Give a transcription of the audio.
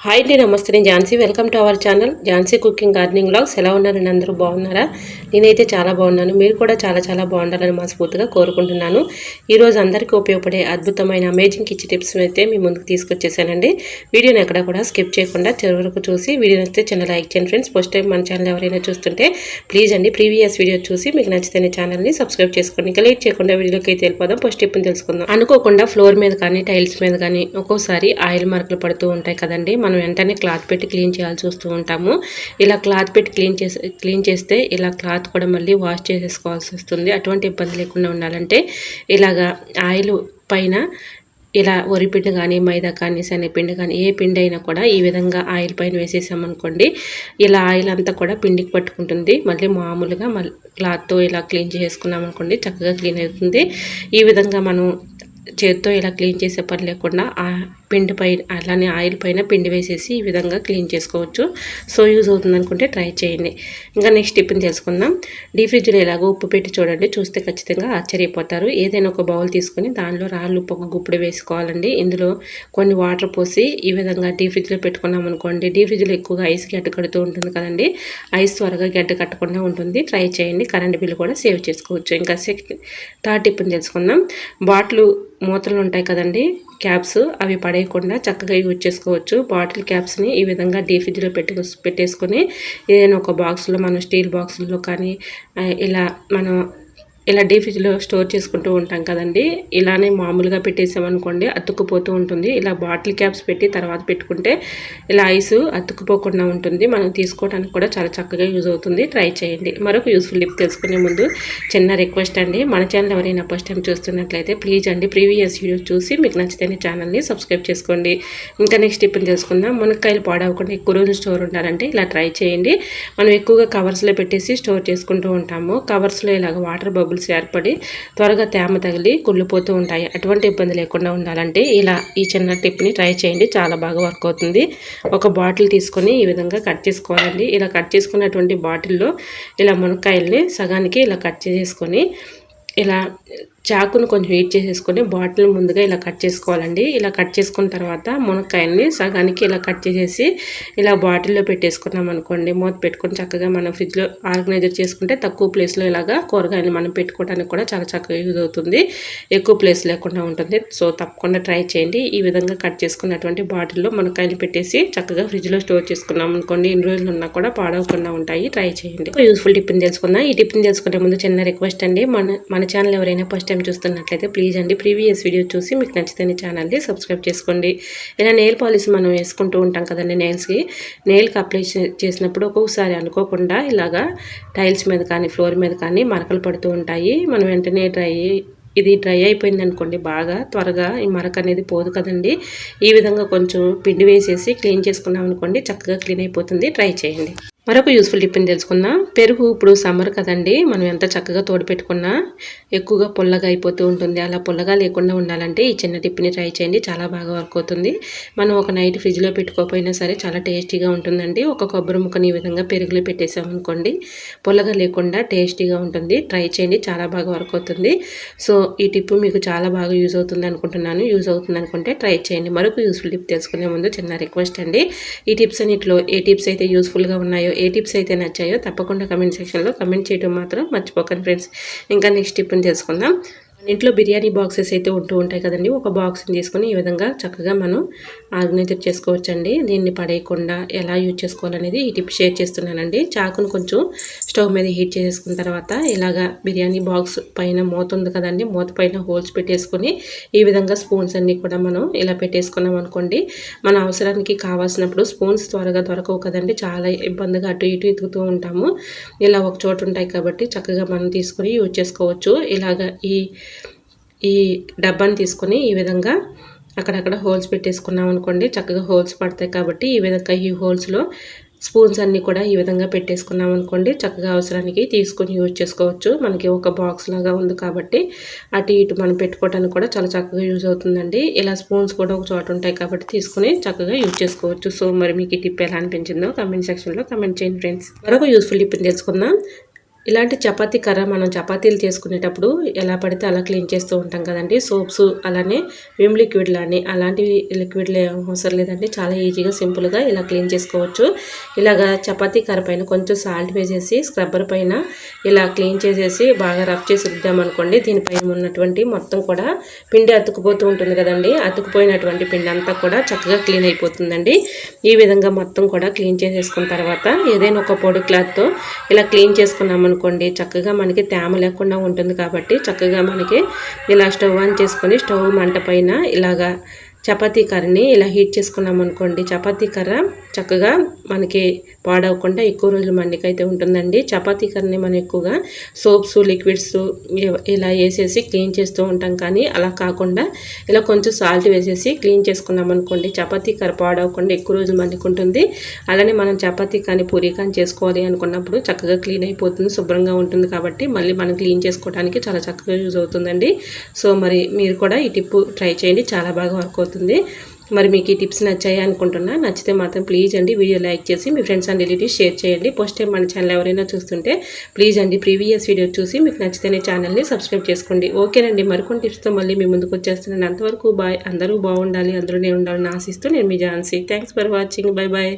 Hi అండి, నమస్తే. నేను Jhansi. Welcome to our channel Jhansi cooking gardening vlogs. ఎలా ఉన్నారండి? అందరూ బాగున్నారా? నేనైతే చాలా బాగున్నాను. మీరు కూడా చాలా చాలా బాగుండాలని మనస్ఫూర్తిగా కోరుకుంటున్నాను. ఈరోజు అందరికీ ఉపయోగపడే అద్భుతమైన అమేజింగ్ కిచెన్ టిప్స్ అయితే మీ ముందుకు తీసుకొచ్చేసానండి. వీడియోని ఎక్కడ కూడా స్కిప్ చేయకుండా చివరి వరకు చూసి వీడియో నచ్చితే చిన్న లైక్ చేయండి ఫ్రెండ్స్. ఫస్ట్ టైం మన ఛానల్ ఎవరైనా చూస్తుంటే ప్లీజ్ అండి ప్రీవియస్ వీడియో చూసి మీకు నచ్చితే ఛానల్ని సబ్స్క్రైబ్ చేసుకోండి. ఇంకా లేట్ చేయకుండా వీడియోకి అయితే వెళ్ళిపోదాం. ఫస్ట్ టిప్ని తెలుసుకుందాం. అనుకోకుండా ఫ్లోర్ మీద కానీ టైల్స్ మీద కానీ ఒక్కోసారి ఆయిల్ మార్కులు పడుతూ ఉంటాయి కదండి. మనం వెంటనే క్లాత్ పెట్టి క్లీన్ చేయాల్సి వస్తూ ఉంటాము. ఇలా క్లాత్ పెట్టి క్లీన్ చేస్తే ఇలా క్లాత్ కూడా మళ్ళీ వాష్ చేసేసుకోవాల్సి వస్తుంది. అటువంటి ఇబ్బంది లేకుండా ఉండాలంటే ఇలాగా ఆయిల్ పైన ఇలా వరిపిండి కానీ మైదా కానీ శనగపిండి కానీ ఏ పిండి అయినా కూడా ఈ విధంగా ఆయిల్ పైన వేసేసామనుకోండి, ఇలా ఆయిల్ అంతా కూడా పిండికి పట్టుకుంటుంది. మళ్ళీ మామూలుగా క్లాత్తో ఇలా క్లీన్ చేసుకున్నాం అనుకోండి, చక్కగా క్లీన్ అవుతుంది. ఈ విధంగా మనం చేత్తో ఇలా క్లీన్ చేసే పని లేకుండా పిండి పైన అలానే ఆయిల్ పైన పిండి వేసేసి ఈ విధంగా క్లీన్ చేసుకోవచ్చు. సో యూజ్ అవుతుంది అనుకుంటే ట్రై చేయండి. ఇంకా నెక్స్ట్ టిప్ని తెలుసుకుందాం. డీప్ ఫ్రిడ్జ్లో ఇలాగో ఉప్పు పెట్టి చూడండి, చూస్తే ఖచ్చితంగా ఆశ్చర్యపోతారు. ఏదైనా ఒక బౌల్ తీసుకొని దానిలో రాళ్ళు ఉప్పు ఒక గుప్పుడు వేసుకోవాలండి. ఇందులో కొన్ని వాటర్ పోసి ఈ విధంగా డీప్ ఫ్రిడ్జ్లో పెట్టుకున్నాం అనుకోండి, డీప్ ఫ్రిడ్జ్లో ఎక్కువగా ఐస్ గడ్డ కడుతూ ఉంటుంది కదండి, ఐస్ త్వరగా గడ్డ కట్టకుండా ఉంటుంది. ట్రై చేయండి. కరెంట్ బిల్ కూడా సేవ్ చేసుకోవచ్చు. ఇంకా థర్డ్ టిప్ని తెలుసుకుందాం. బాటిల్ మూతలు ఉంటాయి కదండి, క్యాప్స్, అవి పడేయకుండా చక్కగా యూజ్ చేసుకోవచ్చు. బాటిల్ క్యాప్స్ని ఈ విధంగా డీప్ ఫ్రిడ్జ్లో పెట్టేసుకొని ఏదైనా ఒక బాక్స్లో, మనం స్టీల్ బాక్సుల్లో కానీ ఇలా డీప్ ఫ్రిడ్జ్లో స్టోర్ చేసుకుంటూ ఉంటాం కదండి, ఇలానే మామూలుగా పెట్టేసామనుకోండి అతుక్కుపోతూ ఉంటుంది. ఇలా బాటిల్ క్యాప్స్ పెట్టి తర్వాత పెట్టుకుంటే ఇలా ఐస్ అతుక్కుపోకుండా ఉంటుంది. మనం తీసుకోవడానికి కూడా చాలా చక్కగా యూజ్ అవుతుంది. ట్రై చేయండి. మరొక యూస్ఫుల్ టిప్ తెలుసుకునే ముందు చిన్న రిక్వెస్ట్ అండి, మన ఛానల్ ఎవరైనా ఫస్ట్ టైం చూస్తున్నట్లయితే ప్లీజ్ అండి ప్రీవియస్ వీడియో చూసి మీకు నచ్చితే ఛానల్ని సబ్స్క్రైబ్ చేసుకోండి. ఇంకా నెక్స్ట్ టిప్ని తెలుసుకుందాం. మునక్కాయలు పాడవకుండా ఎక్కువ రోజులు స్టోర్ ఉండాలంటే ఇలా ట్రై చేయండి. మనం ఎక్కువగా కవర్స్లో పెట్టేసి స్టోర్ చేసుకుంటూ ఉంటాము. కవర్స్లో ఇలాగ వాటర్ బబుల్స్ ఏర్పడి త్వరగా తేమ తగిలి కుళ్ళిపోతూ ఉంటాయి. అటువంటి ఇబ్బంది లేకుండా ఉండాలంటే ఇలా ఈ చిన్న టిప్ని ట్రై చేయండి. చాలా బాగా వర్క్ అవుతుంది. ఒక బాటిల్ తీసుకొని ఈ విధంగా కట్ చేసుకోవాలండి. ఇలా కట్ చేసుకున్నటువంటి బాటిల్లో ఇలా మునక్కాయల్ని సగానికి ఇలా కట్ చేసుకొని ఇలా చాకును కొంచెం హీట్ చేసేసుకొని బాటిల్ ముందుగా ఇలా కట్ చేసుకోవాలండి. ఇలా కట్ చేసుకున్న తర్వాత మునక్కాయల్ని సగానికి ఇలా కట్ చేసేసి ఇలా బాటిల్లో పెట్టేసుకున్నాం అనుకోండి, మూత పెట్టుకొని చక్కగా మనం ఫ్రిడ్జ్లో ఆర్గనైజర్ చేసుకుంటే తక్కువ ప్లేస్లో ఇలాగా కూరగాయలు మనం పెట్టుకోవడానికి కూడా చాలా చక్కగా యూజ్ అవుతుంది. ఎక్కువ ప్లేస్ లేకుండా ఉంటుంది. సో తప్పకుండా ట్రై చేయండి. ఈ విధంగా కట్ చేసుకున్నటువంటి బాటిల్లో మునక్కాయలు పెట్టేసి చక్కగా ఫ్రిడ్జ్లో స్టోర్ చేసుకున్నాం అనుకోండి, ఎన్ని రోజులు ఉన్నా కూడా పాడవకుండా ఉంటాయి. ట్రై చేయండి. యూస్ఫుల్ టిప్ని తెలుసుకుందాం. ఈ టిప్ని తెలుసుకునే ముందు చిన్న రిక్వెస్ట్ అండి, మన ఛానల్ ఎవరైనా ఫస్ట్ టైం చూస్తున్నట్లయితే ప్లీజ్ అండి ప్రీవియస్ వీడియో చూసి మీకు నచ్చితే ఛానల్ని సబ్స్క్రైబ్ చేసుకోండి. ఇలా నెయిల్ పాలిష్ మనం వేసుకుంటూ ఉంటాం కదండి, నెయిల్కి అప్లై చేసినప్పుడు ఒక్కొక్కసారి అనుకోకుండా ఇలాగా టైల్స్ మీద కానీ ఫ్లోర్ మీద కానీ మరకలు పడుతూ ఉంటాయి. మనం వెంటనే ఇది డ్రై అయిపోయింది అనుకోండి, బాగా త్వరగా ఈ మరక అనేది పోదు కదండి. ఈ విధంగా కొంచెం పిండి వేసేసి క్లీన్ చేసుకున్నాం అనుకోండి, చక్కగా క్లీన్ అయిపోతుంది. ట్రై చేయండి. మరొక యూస్ఫుల్ టిప్ని తెలుసుకుందాం. పెరుగు ఇప్పుడు సమ్మర్ కదండి, మనం ఎంత చక్కగా తోడు పెట్టుకున్నా ఎక్కువగా పుల్లగా అయిపోతూ ఉంటుంది. అలా పుల్లగా లేకుండా ఉండాలంటే ఈ చిన్న టిప్ని ట్రై చేయండి. చాలా బాగా వర్క్ అవుతుంది. మనం ఒక నైట్ ఫ్రిడ్జ్లో పెట్టుకోకపోయినా సరే చాలా టేస్టీగా ఉంటుందండి. ఒక కొబ్బరి ముక్కని ఈ విధంగా పెరుగులో పెట్టేసామనుకోండి, పుల్లగా లేకుండా టేస్టీగా ఉంటుంది. ట్రై చేయండి. చాలా బాగా వర్క్ అవుతుంది. సో ఈ టిప్ మీకు చాలా బాగా యూజ్ అవుతుంది అనుకుంటున్నాను. యూజ్ అవుతుంది అనుకుంటే ట్రై చేయండి. మరొక యూస్ఫుల్ టిప్ తెలుసుకునే ముందు చిన్న రిక్వెస్ట్ అండి, ఈ టిప్స్ అన్నింటిలో ఏ టిప్స్ అయితే యూస్ఫుల్గా ఉన్నాయో, ఏ టిప్స్ అయితే నచ్చాయో తప్పకుండా కమెంట్ సెక్షన్లో కమెంట్ చేయడం మాత్రం మర్చిపోకండి ఫ్రెండ్స్. ఇంకా నెక్స్ట్ టిప్ని తెలుసుకుందాం. ఇంట్లో బిర్యానీ బాక్సెస్ అయితే ఉంటూ ఉంటాయి కదండి, ఒక బాక్స్ని తీసుకొని ఈ విధంగా చక్కగా మనం ఆర్గనైజర్ చేసుకోవచ్చండి. దీన్ని పడేయకుండా ఎలా యూజ్ చేసుకోవాలనేది ఈ టిప్ షేర్ చేస్తున్నానండి. చాకును కొంచెం స్టవ్ మీద హీట్ చేసుకున్న తర్వాత ఇలాగా బిర్యానీ బాక్స్ పైన మూత ఉంది కదండి, మూత పైన హోల్స్ పెట్టేసుకొని ఈ విధంగా స్పూన్స్ అన్నీ కూడా మనం ఇలా పెట్టేసుకున్నాం అనుకోండి, మన అవసరానికి కావాల్సినప్పుడు స్పూన్స్ త్వరగా దొరకవు కదండి, చాలా ఇబ్బందిగా అటు ఇటు ఎతుకుతూ ఉంటాము. ఇలా ఒక చోటు ఉంటాయి కాబట్టి చక్కగా మనం తీసుకొని యూజ్ చేసుకోవచ్చు. ఇలాగా ఈ డబ్బాని తీసుకొని ఈ విధంగా అక్కడక్కడ హోల్స్ పెట్టేసుకున్నాం అనుకోండి, చక్కగా హోల్స్ పడతాయి కాబట్టి ఈ విధంగా ఈ హోల్స్లో స్పూన్స్ అన్నీ కూడా ఈ విధంగా పెట్టేసుకున్నాం అనుకోండి, చక్కగా అవసరానికి తీసుకొని యూజ్ చేసుకోవచ్చు. మనకి ఒక బాక్స్ లాగా ఉంది కాబట్టి అటు ఇటు మనం పెట్టుకోవడానికి కూడా చాలా చక్కగా యూజ్ అవుతుందండి. ఇలా స్పూన్స్ కూడా ఒక చోట ఉంటాయి కాబట్టి తీసుకొని చక్కగా యూజ్ చేసుకోవచ్చు. సో మరి మీకు ఈ టిప్ ఎలా అనిపించిందో కమెంట్ సెక్షన్లో కమెంట్ చేయండి ఫ్రెండ్స్. మరొక యూస్ఫుల్ టిప్ని తెలుసుకుందాం. ఇలాంటి చపాతీ కర్ర మనం చపాతీలు చేసుకునేటప్పుడు ఎలా పడితే అలా క్లీన్ చేస్తూ ఉంటాం కదండి. సోప్స్ అలానే విమ్ లిక్విడ్ లాని అలాంటి లిక్విడ్లు అవసరం లేదండి. చాలా ఈజీగా సింపుల్గా ఇలా క్లీన్ చేసుకోవచ్చు. ఇలాగా చపాతీ కర్ర పైన కొంచెం సాల్ట్ వేసేసి స్క్రబ్బర్ పైన ఇలా క్లీన్ చేసేసి బాగా రఫ్ చేసి రుద్దామనుకోండి, దీనిపైన ఉన్నటువంటి మొత్తం కూడా పిండి అతుక్కుపోతూ ఉంటుంది కదండి. అతుక్కుపోయినటువంటి పిండి అంతా కూడా చక్కగా క్లీన్ అయిపోతుందండి. ఈ విధంగా మొత్తం కూడా క్లీన్ చేసేసుకున్న తర్వాత ఏదైనా ఒక పొడి క్లాత్తో ఇలా క్లీన్ చేసుకున్నామనుకోండి, చక్కగా మనకి తేమ లేకుండా ఉంటుంది. కాబట్టి చక్కగా మనకి ఇలా స్టవ్ ఆన్ చేసుకొని స్టవ్ మంట పైన ఇలాగా చపాతీ కర్రని ఇలా హీట్ చేసుకున్నాం అనుకోండి, చపాతీ కర్ర చక్కగా మనకి పాడవకుండా ఎక్కువ రోజులు మన్నికైతే ఉంటుందండి. చపాతీ కర్రని మనం ఎక్కువగా సోప్స్ లిక్విడ్స్ ఇలా వేసేసి క్లీన్ చేస్తూ ఉంటాం. కానీ అలా కాకుండా ఇలా కొంచెం సాల్ట్ వేసేసి క్లీన్ చేసుకున్నాం అనుకోండి, చపాతీ కర్ర పాడవకుండా ఎక్కువ రోజులు మన్నికుంటుంది. అలానే మనం చపాతీ కానీ పూరీ కానీ చేసుకోవాలి అనుకున్నప్పుడు చక్కగా క్లీన్ అయిపోతుంది, శుభ్రంగా ఉంటుంది. కాబట్టి మళ్ళీ మనం క్లీన్ చేసుకోవడానికి చాలా చక్కగా యూజ్ అవుతుందండి. సో మరి మీరు కూడా ఈ టిప్ ట్రై చేయండి, చాలా బాగా వర్క్ అవుతుంది. మరి మీకు ఈ టిప్స్ నచ్చాయి అనుకుంటున్నా. నచ్చితే మాత్రం ప్లీజ్ అండి వీడియో లైక్ చేసి మీ ఫ్రెండ్స్ అండ్ రిలేటివ్స్ షేర్ చేయండి. ఫస్ట్ టైం మన ఛానల్ ఎవరైనా చూస్తుంటే ప్లీజ్ అండి ప్రీవియస్ వీడియో చూసి మీకు నచ్చితేనే ఛానల్ని సబ్స్క్రైబ్ చేసుకోండి. ఓకేనండి, మరికొన్ని టిప్స్తో మళ్ళీ మీ ముందుకు వచ్చేస్తున్నాను. అంతవరకు బాయ్. అందరూ బాగుండాలి, అందరూనే ఉండాలని ఆశిస్తూ నేను మీ Jhansi. Thanks for watching. Bye bye.